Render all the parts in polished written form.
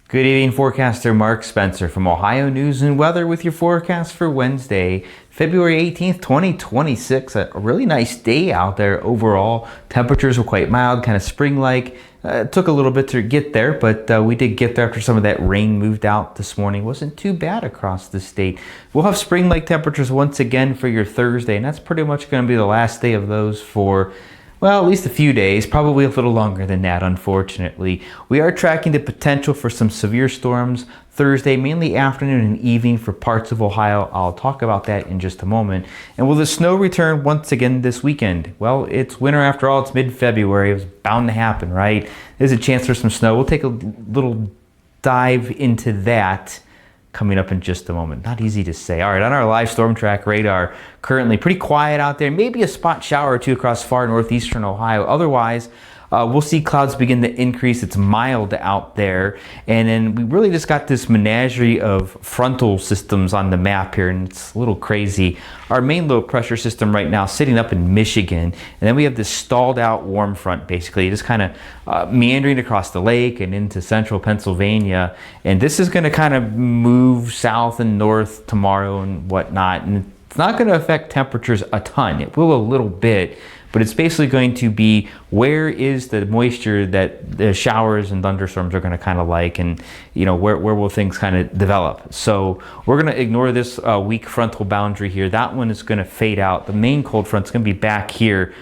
Good evening, forecaster Mark Spencer from Ohio News and Weather with your forecast for Wednesday, February 18th, 2026. A really nice day out there overall. Temperatures were quite mild, kind of spring-like. It took a little bit to get there, but we did get there after some of that rain moved out this morning. Wasn't too bad across the state. We'll have spring-like temperatures once again for your Thursday, and that's pretty much going to be the last day of those for, well, at least a few days, probably a little longer than that, unfortunately. We are tracking the potential for some severe storms Thursday, mainly afternoon and evening for parts of Ohio. I'll talk about that in just a moment. And will the snow return once again this weekend? Well, it's winter after all. It's mid-February. It was bound to happen, right? There's a chance for some snow. We'll take a little dive into that coming up in just a moment. Not easy to say. All right, on our live storm track radar, currently pretty quiet out there. Maybe a spot shower or two across far northeastern Ohio. Otherwise, we'll see clouds begin to increase. It's mild out there. And then we really just got this menagerie of frontal systems on the map here, and it's a little crazy. Our main low pressure system right now sitting up in Michigan, and then we have this stalled out warm front, basically just kind of meandering across the lake and into central Pennsylvania. And this is going to kind of move south and north tomorrow and whatnot. And it's not going to affect temperatures a ton. It will a little bit, but it's basically going to be where is the moisture that the showers and thunderstorms are going to kind of like, and where will things kind of develop. So we're going to ignore this weak frontal boundary here. That one is going to fade out. The main cold front's going to be back here,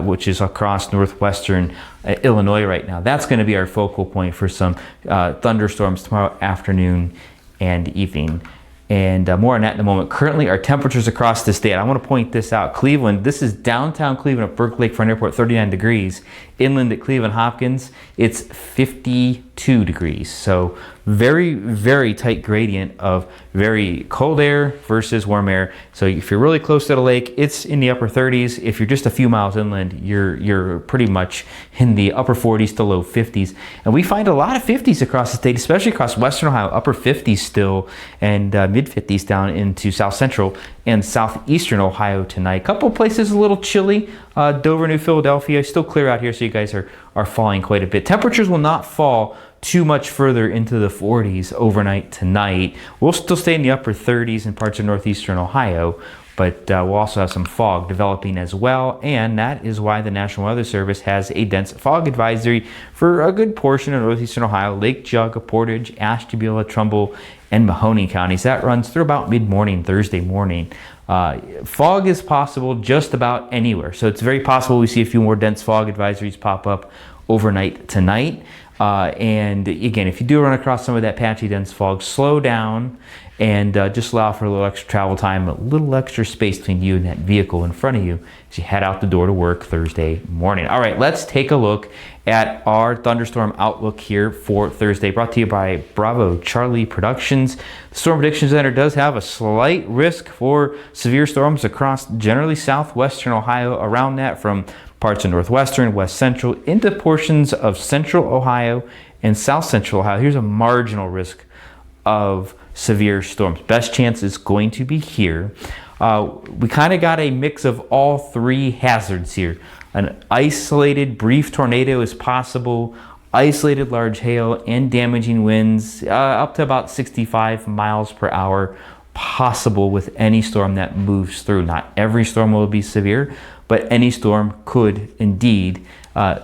which is across northwestern Illinois right now. That's going to be our focal point for some thunderstorms tomorrow afternoon and evening. And more on that in a moment. Currently, our temperatures across the state, I want to point this out. Cleveland, this is downtown Cleveland at Burke Lakefront Airport, 39 degrees. Inland at Cleveland Hopkins, it's 52 degrees. So very, very tight gradient of very cold air versus warm air. So if you're really close to the lake, it's in the upper 30s. If you're just a few miles inland, you're pretty much in the upper 40s to low 50s. And we find a lot of 50s across the state, especially across western Ohio, upper 50s still, and mid 50s down into south central and southeastern Ohio tonight. A couple places a little chilly. Dover, New Philadelphia, still clear out here, so you guys are falling quite a bit. Temperatures will not fall too much further into the 40s overnight tonight. We'll still stay in the upper 30s in parts of northeastern Ohio, but we'll also have some fog developing as well, and that is why the National Weather Service has a dense fog advisory for a good portion of northeastern Ohio, Lake Geauga, Portage, Ashtabula, Trumbull, and Mahoney counties. That runs through about mid-morning Thursday morning. Fog is possible just about anywhere, so it's very possible we see a few more dense fog advisories pop up overnight tonight. And again, if you do run across some of that patchy dense fog, slow down and just allow for a little extra travel time, a little extra space between you and that vehicle in front of you as you head out the door to work Thursday morning. All right, let's take a look at our thunderstorm outlook here for Thursday, brought to you by Bravo Charlie Productions. The Storm Prediction Center does have a slight risk for severe storms across generally southwestern Ohio, around that from parts of northwestern, west central, into portions of central Ohio and south central Ohio. Here's a marginal risk of severe storms. Best chance is going to be here. We kind of got a mix of all three hazards here. An isolated brief tornado is possible, isolated large hail, and damaging winds up to about 65 miles per hour possible with any storm that moves through. Not every storm will be severe, but any storm could indeed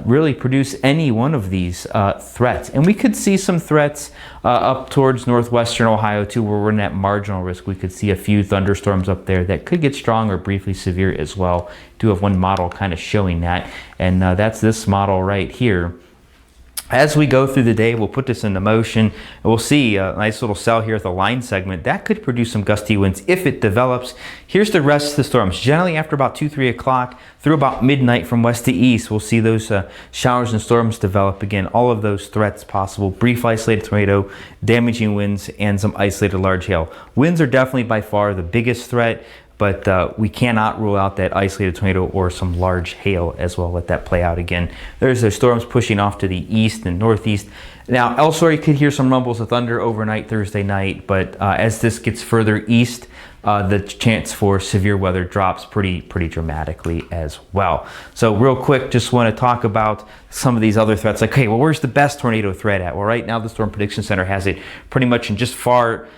really produce any one of these threats. And we could see some threats up towards northwestern Ohio too, where we're in that marginal risk. We could see a few thunderstorms up there that could get strong or briefly severe as well. Do have one model kind of showing that, and that's this model right here. As we go through the day, we'll put this into motion, and we'll see a nice little cell here at the line segment. That could produce some gusty winds if it develops. Here's the rest of the storms. Generally after about 2-3 o'clock through about midnight from west to east, we'll see those showers and storms develop again. All of those threats possible. Brief isolated tornado, damaging winds, and some isolated large hail. Winds are definitely by far the biggest threat, but we cannot rule out that isolated tornado or some large hail as well. Let that play out again. There's those storms pushing off to the east and northeast. Now, elsewhere, you could hear some rumbles of thunder overnight Thursday night, but as this gets further east, the chance for severe weather drops pretty dramatically as well. So real quick, just want to talk about some of these other threats. Like, hey, well, where's the best tornado threat at? Well, right now the Storm Prediction Center has it pretty much in just far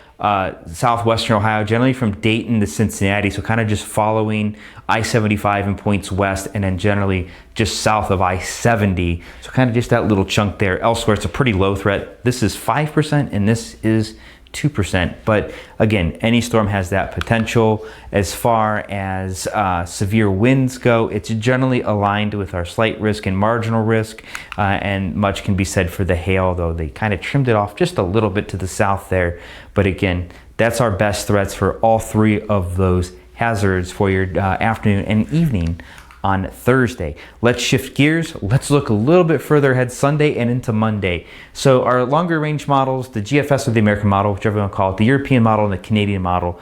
southwestern Ohio, generally from Dayton to Cincinnati, so kind of just following I-75 and points west, and then generally just south of I-70, so kind of just that little chunk there. Elsewhere, it's a pretty low threat. This is 5% and this is 2%, but again, any storm has that potential. As far as severe winds go, it's generally aligned with our slight risk and marginal risk, and much can be said for the hail, though they kind of trimmed it off just a little bit to the south there. But again, that's our best threats for all three of those hazards for your afternoon and evening on Thursday. Let's shift gears. Let's look a little bit further ahead, Sunday and into Monday. So our longer range models, the GFS or the American model, whichever you want to call it, the European model and the Canadian model,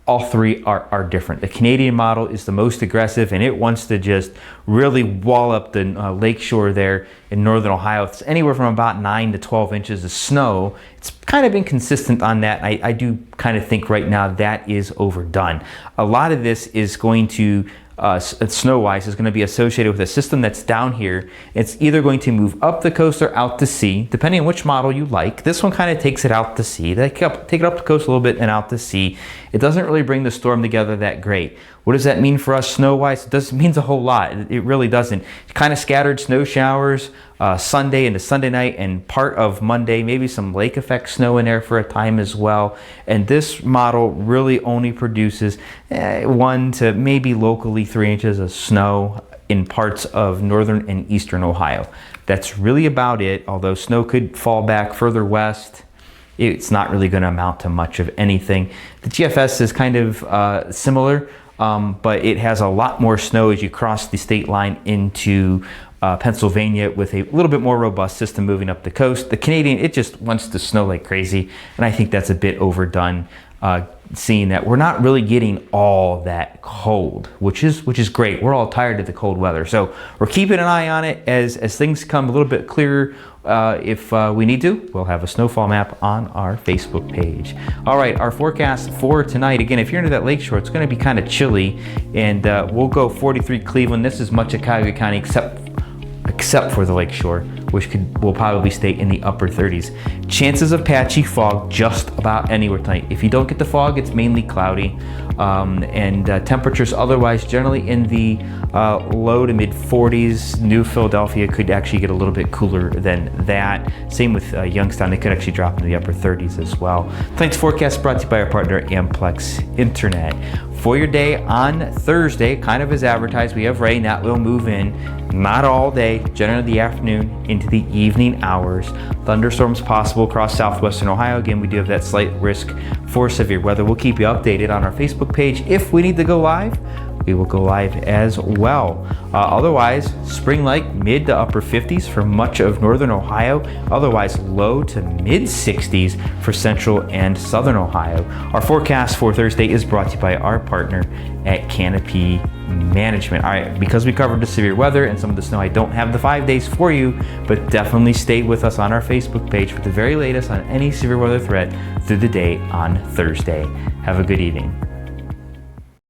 all three are different. The Canadian model is the most aggressive, and it wants to just really wall up the lakeshore there in northern Ohio. It's anywhere from about 9 to 12 inches of snow. It's kind of been consistent on that. I do kind of think right now that is overdone. A lot of this is going to snow-wise is going to be associated with a system that's down here. It's either going to move up the coast or out to sea, depending on which model you like. This one kind of takes it out to sea. They take it up the coast a little bit and out to sea. It doesn't really bring the storm together that great. What does that mean for us snow-wise? It means a whole lot. It really doesn't. Kind of scattered snow showers Sunday into Sunday night and part of Monday, maybe some lake effect snow in there for a time as well. And this model really only produces 1 to maybe locally 3 inches of snow in parts of northern and eastern Ohio. That's really about it. Although snow could fall back further west, it's not really going to amount to much of anything. The GFS is kind of similar. But it has a lot more snow as you cross the state line into Pennsylvania with a little bit more robust system moving up the coast. The Canadian, it just wants to snow like crazy, and I think that's a bit overdone, seeing that we're not really getting all that cold, which is great. We're all tired of the cold weather, so we're keeping an eye on it as things come a little bit clearer. If we need to, we'll have a snowfall map on our Facebook page. All right, our forecast for tonight, again, if you're into that lakeshore, it's going to be kind of chilly, and we'll go 43 Cleveland. This is much of Cuyahoga County except for the lakeshore, which will probably stay in the upper 30s. Chances of patchy fog just about anywhere tonight. If you don't get the fog, it's mainly cloudy, and temperatures otherwise generally in the low to mid 40s. New Philadelphia could actually get a little bit cooler than that. Same with Youngstown, they could actually drop into the upper 30s as well. Tonight's forecast brought to you by our partner Amplex Internet. For your day on Thursday, kind of as advertised, we have rain that will move in, not all day, generally the afternoon into the evening hours. Thunderstorms possible across southwestern Ohio. Again, we do have that slight risk for severe weather. We'll keep you updated on our Facebook page. If we need to go live, we will go live as well. Otherwise, spring-like mid to upper 50s for much of northern Ohio. Otherwise, low to mid 60s for central and southern Ohio. Our forecast for Thursday is brought to you by our partner at Canopy Management. All right, because we covered the severe weather and some of the snow, I don't have the 5 days for you, but definitely stay with us on our Facebook page for the very latest on any severe weather threat through the day on Thursday. Have a good evening.